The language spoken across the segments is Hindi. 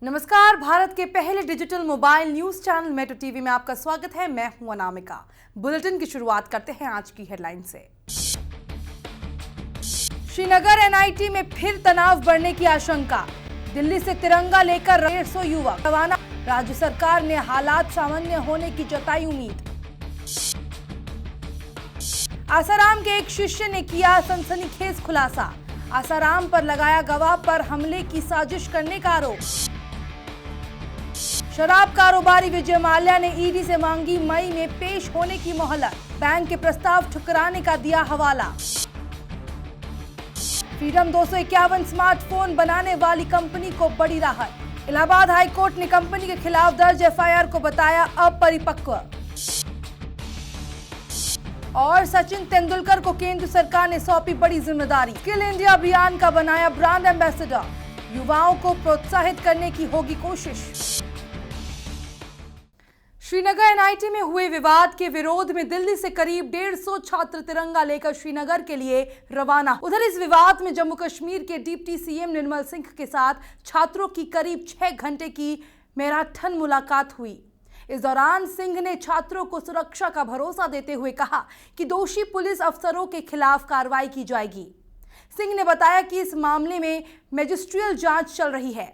नमस्कार, भारत के पहले digital mobile news channel metro TV में आपका स्वागत है। मैं हूं अनामिका। बुलेटिन की शुरुआत करते हैं आज की हेडलाइन से। श्रीनगर एनआईटी में फिर तनाव बढ़ने की आशंका। दिल्ली से तिरंगा लेकर 150 युवक रवाना। राज्य सरकार ने हालात सामान्य होने की जताई उम्मीद। आसाराम के एक शिष्य ने किया सनसनीखेज खुलासा। आसाराम पर लगाया गवाह पर हमले की साजिश करने का आरोप। शराब कारोबारी विजय माल्या ने ईडी से मांगी मई में पेश होने की मोहलत। बैंक के प्रस्ताव ठुकराने का दिया हवाला। फ्रीडम 251 स्मार्टफोन बनाने वाली कंपनी को बड़ी राहत। इलाहाबाद हाईकोर्ट ने कंपनी के खिलाफ दर्ज एफआईआर को बताया अपरिपक्व। और सचिन तेंदुलकर को केंद्र सरकार ने सौंपी बड़ी जिम्मेदारी। स्किल इंडिया अभियान का बनाया ब्रांड एम्बेसडर। युवाओं को प्रोत्साहित करने की होगी कोशिश। श्रीनगर एनआईटी में हुए विवाद के विरोध में दिल्ली से करीब 150 छात्र तिरंगा लेकर श्रीनगर के लिए रवाना। उधर इस विवाद में जम्मू कश्मीर के डिप्टी सीएम निर्मल सिंह के साथ छात्रों की करीब 6 घंटे की मैराथन मुलाकात हुई। इस दौरान सिंह ने छात्रों को सुरक्षा का भरोसा देते हुए कहा कि दोषी पुलिस अफसरों के खिलाफ कार्रवाई की जाएगी। सिंह ने बताया कि इस मामले में मैजिस्ट्रियल जांच चल रही है।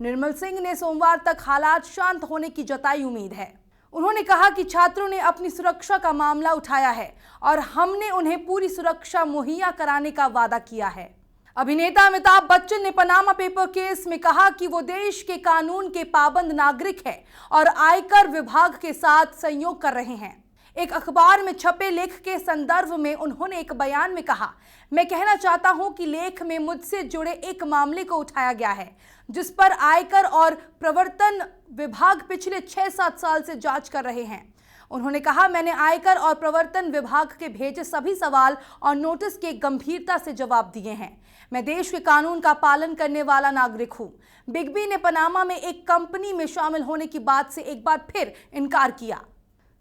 निर्मल सिंह ने सोमवार तक हालात शांत होने की जताई उम्मीद है। उन्होंने कहा कि छात्रों ने अपनी सुरक्षा का मामला उठाया है और हमने उन्हें पूरी सुरक्षा मुहैया कराने का वादा किया है। अभिनेता अमिताभ बच्चन ने पनामा पेपर केस में कहा कि वो देश के कानून के पाबंद नागरिक है और आयकर विभाग के साथ सहयोग कर रहे हैं। एक अखबार में छपे लेख के संदर्भ में उन्होंने एक बयान में कहा, मैं कहना चाहता हूं कि लेख में मुझसे जुड़े एक मामले को उठाया गया है जिस पर आयकर और प्रवर्तन विभाग पिछले 6-7 साल से जांच कर रहे हैं। उन्होंने कहा, मैंने आयकर और प्रवर्तन विभाग के भेजे सभी सवाल और नोटिस के गंभीरता से जवाब दिए हैं। मैं देश के कानून का पालन करने वाला नागरिक हूं। बिग बी ने पनामा में एक कंपनी में शामिल होने की बात से एक बार फिर इनकार किया।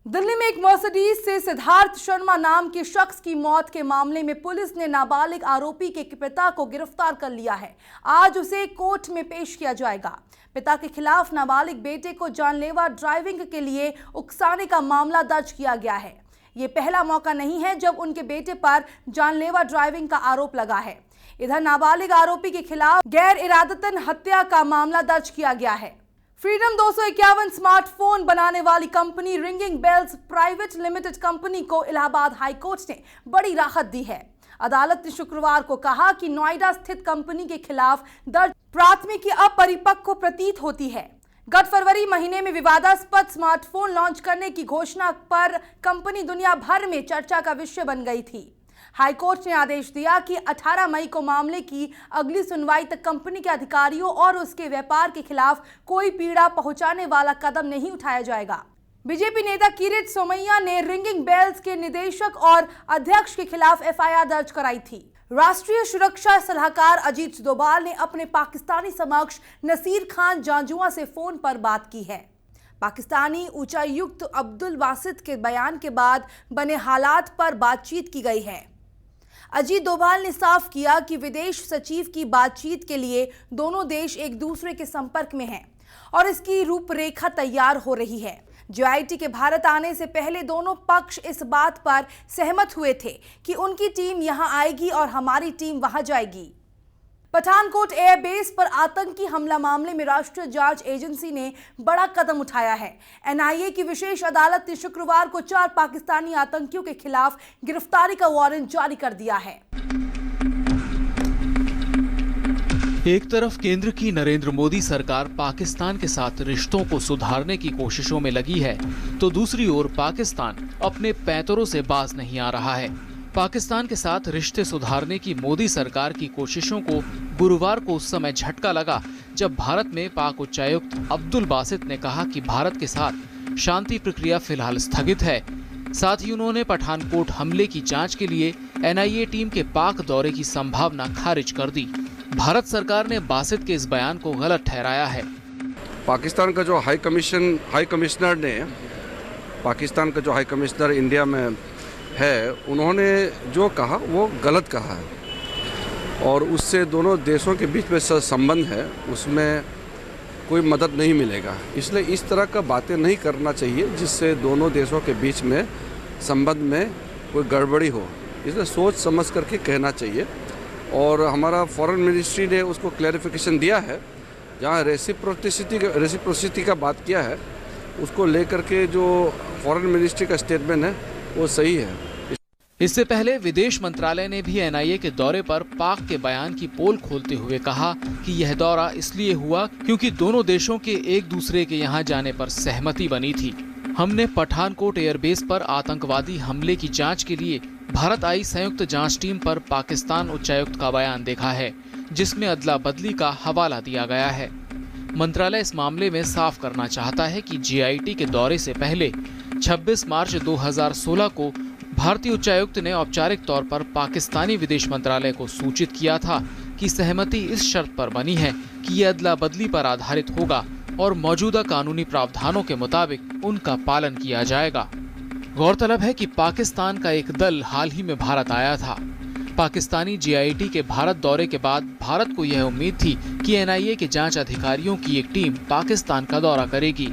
दिल्ली में एक मर्सिडीज से सिद्धार्थ शर्मा नाम के शख्स की मौत के मामले में पुलिस ने नाबालिग आरोपी के पिता को गिरफ्तार कर लिया है। आज उसे कोर्ट में पेश किया जाएगा। पिता के खिलाफ नाबालिग बेटे को जानलेवा ड्राइविंग के लिए उकसाने का मामला दर्ज किया गया है। ये पहला मौका नहीं है जब उनके बेटे पर जानलेवा ड्राइविंग का आरोप लगा है। इधर नाबालिग आरोपी के खिलाफ गैर इरादतन हत्या का मामला दर्ज किया गया है। फ्रीडम 251 स्मार्टफोन बनाने वाली company Ringing Bells Private Limited company को इलाहाबाद हाईकोर्ट ने बड़ी राहत दी है। अदालत ने शुक्रवार को कहा कि नोएडा स्थित कंपनी के खिलाफ दर्ज प्राथमिकी अपरिपक्व प्रतीत होती है। गत फरवरी महीने में विवादास्पद स्मार्टफोन लॉन्च करने की घोषणा पर कंपनी दुनिया भर में चर्चा का विषय बन गई थी। हाईकोर्ट ने आदेश दिया कि 18 मई को मामले की अगली सुनवाई तक कंपनी के अधिकारियों और उसके व्यापार के खिलाफ कोई पीड़ा पहुंचाने वाला कदम नहीं उठाया जाएगा। बीजेपी नेता किरीट सोमैया ने रिंगिंग बेल्स के निदेशक और अध्यक्ष के खिलाफ एफआईआर दर्ज कराई थी। राष्ट्रीय सुरक्षा सलाहकार अजीत डोभाल ने अपने पाकिस्तानी समकक्ष नसीर खान जांजुआ से फोन पर बात की है। पाकिस्तानी उच्चायुक्त अब्दुल बासित के बयान के बाद बने हालात पर बातचीत की गई है। अजीत डोभाल ने साफ किया कि विदेश सचिव की बातचीत के लिए दोनों देश एक दूसरे के संपर्क में हैं और इसकी रूपरेखा तैयार हो रही है। जेआईटी के भारत आने से पहले दोनों पक्ष इस बात पर सहमत हुए थे कि उनकी टीम यहां आएगी और हमारी टीम वहां जाएगी। पठानकोट एयरबेस पर आतंकी हमला मामले में राष्ट्रीय जांच एजेंसी ने बड़ा कदम उठाया है। एनआईए की विशेष अदालत ने शुक्रवार को 4 पाकिस्तानी आतंकियों के खिलाफ गिरफ्तारी का वारंट जारी कर दिया है। एक तरफ केंद्र की नरेंद्र मोदी सरकार पाकिस्तान के साथ रिश्तों को सुधारने की कोशिशों में लगी है, तो दूसरी ओर पाकिस्तान अपने पैंतरों से बाज नहीं आ रहा है। पाकिस्तान के साथ रिश्ते सुधारने की मोदी सरकार की कोशिशों को गुरुवार को उस समय झटका लगा जब भारत में पाक उच्चायुक्त अब्दुल बासित ने कहा कि भारत के साथ शांति प्रक्रिया फिलहाल स्थगित है। साथ ही उन्होंने पठानकोट हमले की जांच के लिए एनआईए टीम के पाक दौरे की संभावना खारिज कर दी। भारत सरकार ने बासित के इस बयान को गलत ठहराया है। पाकिस्तान का जो हाई कमिश्नर इंडिया में है उन्होंने जो कहा वो गलत कहा है और उससे दोनों देशों के बीच में संबंध है उसमें कोई मदद नहीं मिलेगा। इसलिए इस तरह का बातें नहीं करना चाहिए जिससे दोनों देशों के बीच में संबंध में कोई गड़बड़ी हो। इसलिए सोच समझ करके कहना चाहिए और हमारा फॉरेन मिनिस्ट्री ने उसको क्लैरिफिकेशन दिया है। जहाँ रेसिप्रोसिटी का बात किया है उसको लेकर के जो फॉरेन मिनिस्ट्री का स्टेटमेंट है वो सही है। इससे पहले विदेश मंत्रालय ने भी एनआईए के दौरे पर पाक के बयान की पोल खोलते हुए कहा कि यह दौरा इसलिए हुआ क्योंकि दोनों देशों के एक दूसरे के यहां जाने पर सहमति बनी थी। हमने पठानकोट एयरबेस पर आतंकवादी हमले की जांच के लिए भारत आई संयुक्त जांच टीम पर पाकिस्तान उच्चायुक्त का बयान देखा है, जिसमें अदला बदली का हवाला दिया गया है। मंत्रालय इस मामले में साफ करना चाहता है कि जीआईटी के दौरे से पहले 26 मार्च 2016 को भारतीय उच्चायुक्त ने औपचारिक तौर पर पाकिस्तानी विदेश मंत्रालय को सूचित किया था कि सहमति इस शर्त पर बनी है कि ये अदला बदली पर आधारित होगा और मौजूदा कानूनी प्रावधानों के मुताबिक उनका पालन किया जाएगा। गौरतलब है कि पाकिस्तान का एक दल हाल ही में भारत आया था। पाकिस्तानी जीआईटी के भारत दौरे के बाद भारत को यह उम्मीद थी कि एनआईए के जांच अधिकारियों की एक टीम पाकिस्तान का दौरा करेगी।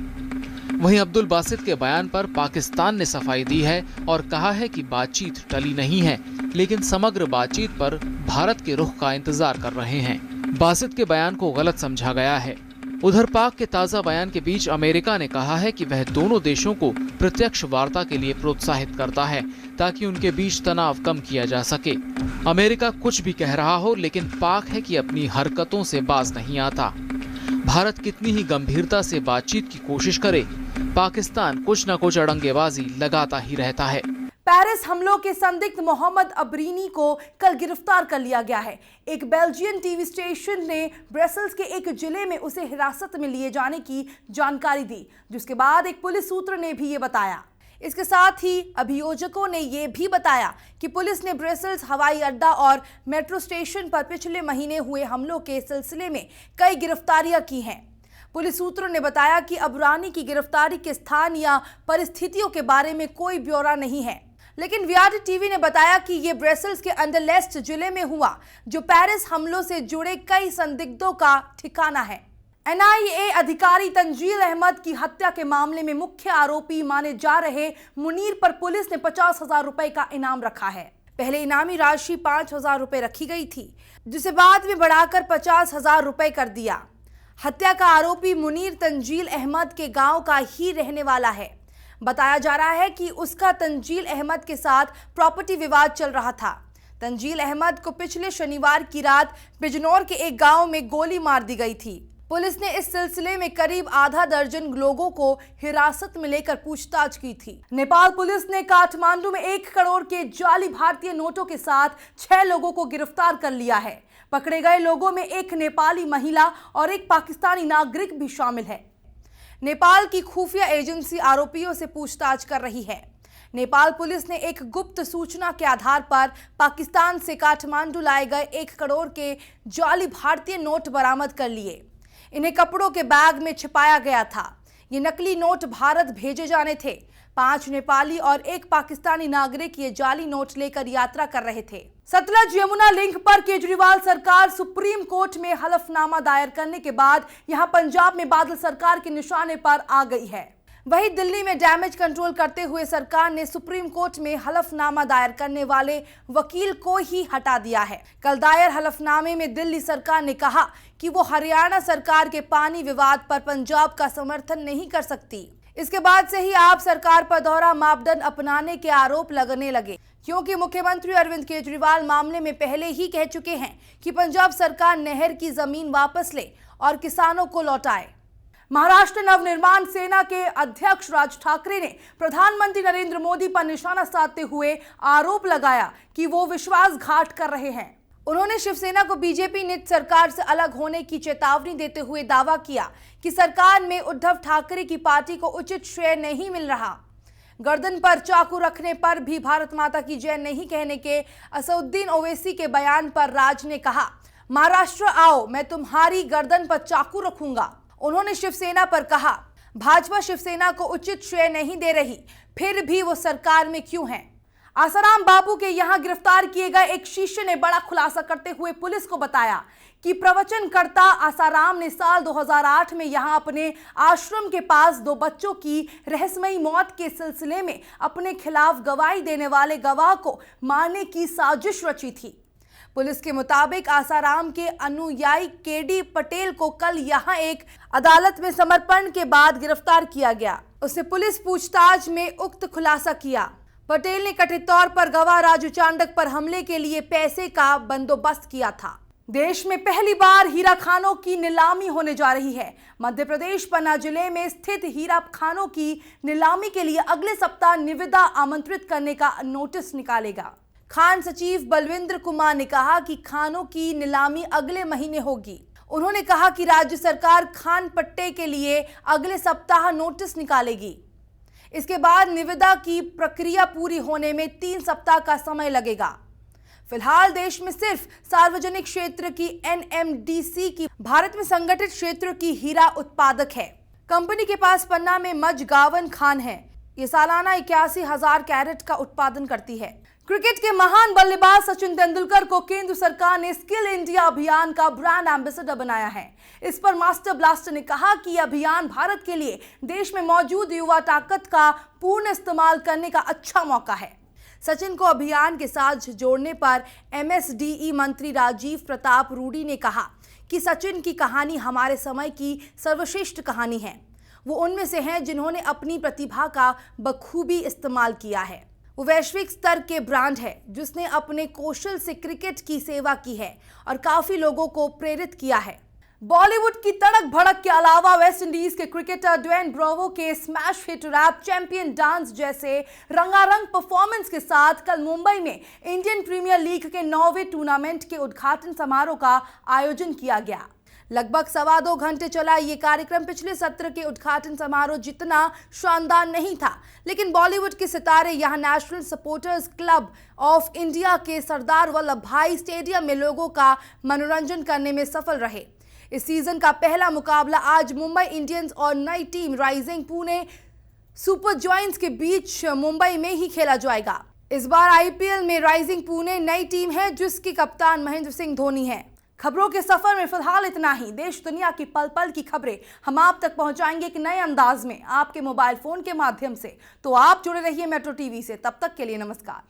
वहीं अब्दुल बासित के बयान पर पाकिस्तान ने सफाई दी है और कहा है कि बातचीत टली नहीं है, लेकिन समग्र बातचीत पर भारत के रुख का इंतजार कर रहे हैं। बासित के बयान को गलत समझा गया है। उधर पाक के ताज़ा बयान के बीच अमेरिका ने कहा है कि वह दोनों देशों को प्रत्यक्ष वार्ता के लिए प्रोत्साहित करता है ताकि उनके बीच तनाव कम किया जा सके। अमेरिका कुछ भी कह रहा हो, लेकिन पाक है कि अपनी हरकतों से बाज नहीं आता। भारत कितनी ही गंभीरता से बातचीत की कोशिश करे, पाकिस्तान कुछ न कुछ अड़ंगेबाजी लगाता ही रहता है। पेरिस हमलों के संदिग्ध मोहम्मद अबरीनी को कल गिरफ्तार कर लिया गया है। एक बेल्जियन टीवी स्टेशन ने ब्रसेल्स के एक जिले में उसे हिरासत में लिए जाने की जानकारी दी, जिसके बाद एक पुलिस सूत्र ने भी ये बताया। इसके साथ ही अभियोजकों ने यह भी बताया कि पुलिस ने ब्रसेल्स हवाई अड्डा और मेट्रो स्टेशन पर पिछले महीने हुए हमलों के सिलसिले में कई गिरफ्तारियां की हैं। पुलिस सूत्रों ने बताया कि अबरानी की गिरफ्तारी के स्थान या परिस्थितियों के बारे में कोई ब्यौरा नहीं है, लेकिन वियाड टीवी ने बताया कि ये ब्रसेल्स के अंडरलेस्ट जिले में हुआ, जो पेरिस हमलों से जुड़े कई संदिग्धों का ठिकाना है। एनआईए अधिकारी तंजील अहमद की हत्या के मामले में मुख्य आरोपी माने जा रहे मुनीर पर पुलिस ने 50,000 रुपए का इनाम रखा है। पहले इनामी राशि 5,000 रुपए रखी गई थी, जिसे बाद में बढ़ाकर 50,000 रुपए कर दिया। हत्या का आरोपी मुनीर तंजील अहमद के गांव का ही रहने वाला है। बताया जा रहा है कि उसका तंजील अहमद के साथ प्रॉपर्टी विवाद चल रहा था। तंजील अहमद को पिछले शनिवार की रात बिजनौर के एक गांव में गोली मार दी गई थी। पुलिस ने इस सिलसिले में करीब आधा दर्जन लोगों को हिरासत में लेकर पूछताछ की थी। नेपाल पुलिस ने काठमांडू में 1 करोड़ के जाली भारतीय नोटों के साथ 6 लोगों को गिरफ्तार कर लिया है। पकड़े गए लोगों में एक नेपाली महिला और एक पाकिस्तानी नागरिक भी शामिल है। नेपाल की खुफिया एजेंसी आरोपियों से पूछताछ कर रही है। नेपाल पुलिस ने एक गुप्त सूचना के आधार पर पाकिस्तान से काठमांडू लाए गए 1 करोड़ के जाली भारतीय नोट बरामद कर लिए। इन्हें कपड़ों के बैग में छिपाया गया था। ये नकली नोट भारत भेजे जाने थे। 5 नेपाली और 1 पाकिस्तानी नागरिक ये जाली नोट लेकर यात्रा कर रहे थे। सतलज यमुना लिंक पर केजरीवाल सरकार सुप्रीम कोर्ट में हलफनामा दायर करने के बाद यहां पंजाब में बादल सरकार के निशाने पर आ गई है। वहीं दिल्ली में डैमेज कंट्रोल करते हुए सरकार ने सुप्रीम कोर्ट में हलफनामा दायर करने वाले वकील को ही हटा दिया है। कल दायर हलफनामे में दिल्ली सरकार ने कहा कि वो हरियाणा सरकार के पानी विवाद पर पंजाब का समर्थन नहीं कर सकती। इसके बाद से ही आप सरकार पर दोहरा मापदंड अपनाने के आरोप लगने लगे, क्योंकि मुख्यमंत्री अरविंद केजरीवाल मामले में पहले ही कह चुके हैं कि पंजाब सरकार नहर की जमीन वापस ले और किसानों को लौटाए। महाराष्ट्र नवनिर्माण सेना के अध्यक्ष राज ठाकरे ने प्रधानमंत्री नरेंद्र मोदी पर निशाना साधते हुए आरोप लगाया कि वो विश्वासघात कर रहे हैं। उन्होंने शिवसेना को बीजेपी नीति सरकार से अलग होने की चेतावनी देते हुए दावा किया कि सरकार में उद्धव ठाकरे की पार्टी को उचित श्रेय नहीं मिल रहा। गर्दन पर चाकू रखने पर भी भारत माता की जय नहीं कहने के असदुद्दीन ओवैसी के बयान पर राज ने कहा, महाराष्ट्र आओ, मैं तुम्हारी गर्दन पर चाकू रखूंगा। उन्होंने शिवसेना पर कहा, भाजपा शिवसेना को उचित श्रेय नहीं दे रही, फिर भी वो सरकार में क्यों है? आसाराम बापू के यहां गिरफ्तार किए गए एक शिष्य ने बड़ा खुलासा करते हुए पुलिस को बताया कि प्रवचनकर्ता आसाराम ने साल 2008 में यहां अपने आश्रम के पास 2 बच्चों की रहस्यमयी मौत के सिलसिले में अपने खिलाफ गवाही देने वाले गवाह को मारने की साजिश रची थी। पुलिस के मुताबिक आसाराम के अनुयायी केडी पटेल को कल यहां एक अदालत में समर्पण के बाद गिरफ्तार किया गया। उसे पुलिस पूछताछ में उक्त खुलासा किया। पटेल ने कथित तौर पर गवाह राजू चांडक पर हमले के लिए पैसे का बंदोबस्त किया था। देश में पहली बार हीरा खानों की नीलामी होने जा रही है। मध्य प्रदेश पन्ना जिले में स्थित हीरा खानों की नीलामी के लिए अगले सप्ताह निविदा आमंत्रित करने का नोटिस निकालेगा। खान सचिव बलविंद्र कुमार ने कहा कि खानों की नीलामी अगले महीने होगी। उन्होंने कहा कि राज्य सरकार खान पट्टे के लिए अगले सप्ताह नोटिस निकालेगी। इसके बाद निविदा की प्रक्रिया पूरी होने में 3 सप्ताह का समय लगेगा। फिलहाल देश में सिर्फ सार्वजनिक क्षेत्र की NMDC की भारत में संगठित क्षेत्र की हीरा उत्पादक है। कंपनी के पास पन्ना में मजगावन खान है। ये सालाना 81,000 कैरेट का उत्पादन करती है। क्रिकेट के महान बल्लेबाज सचिन तेंदुलकर को केंद्र सरकार ने स्किल इंडिया अभियान का ब्रांड एम्बेसडर बनाया है। इस पर मास्टर ब्लास्टर ने कहा कि यह अभियान भारत के लिए देश में मौजूद युवा ताकत का पूर्ण इस्तेमाल करने का अच्छा मौका है। सचिन को अभियान के साथ जोड़ने पर MSDE मंत्री राजीव प्रताप रूडी ने कहा कि सचिन की कहानी हमारे समय की सर्वश्रेष्ठ कहानी है। वो उनमें से हैं जिन्होंने अपनी प्रतिभा का बखूबी इस्तेमाल किया है। वो वैश्विक स्तर के ब्रांड है जिसने अपने कौशल से क्रिकेट की सेवा की है और काफी लोगों को प्रेरित किया है। बॉलीवुड की तड़क भड़क के अलावा वेस्ट इंडीज के क्रिकेटर ड्वेन ब्रावो के smash hit rap champion dance जैसे रंगारंग परफॉर्मेंस के साथ कल मुंबई में इंडियन प्रीमियर लीग के 9वें टूर्नामेंट के उद्घाटन समारोह का आयोजन किया गया। लगभग 2.25 घंटे चला ये कार्यक्रम पिछले सत्र के उद्घाटन समारोह जितना शानदार नहीं था, लेकिन बॉलीवुड के सितारे यहां national supporters club of India के सरदार वल्लभ भाई स्टेडियम में लोगों का मनोरंजन करने में सफल रहे। इस सीजन का पहला मुकाबला आज मुंबई इंडियंस और नई team rising Pune super joints के बीच मुंबई में ही खेला जाएगा। इस बार IPL में राइजिंग पुणे नई टीम है जिसके कप्तान महेंद्र सिंह धोनी है। खबरों के सफर में फिलहाल इतना ही। देश दुनिया की पल पल की खबरें हम आप तक पहुंचाएंगे एक नए अंदाज में आपके मोबाइल फोन के माध्यम से। तो आप जुड़े रहिए मेट्रो टीवी से। तब तक के लिए नमस्कार।